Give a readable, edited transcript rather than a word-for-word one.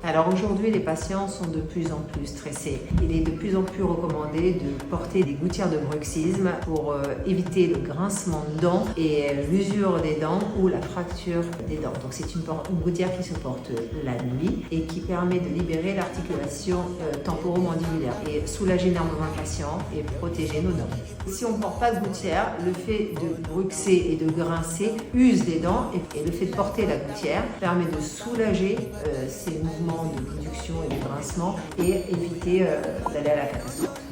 Alors aujourd'hui, les patients sont de plus en plus stressés. Il est de plus en plus recommandé de porter des gouttières de bruxisme pour éviter le grincement de dents et l'usure des dents ou la fracture des dents. Donc c'est une gouttière qui se porte la nuit et qui permet de libérer l'articulation temporomandibulaire et soulager énormément le patient et protéger nos dents. Si on ne porte pas de gouttière, le fait de bruxer et de grincer use des dents et le fait de porter la gouttière permet de soulager ces mouvements de réduction et de grincement et éviter d'aller à la catastrophe.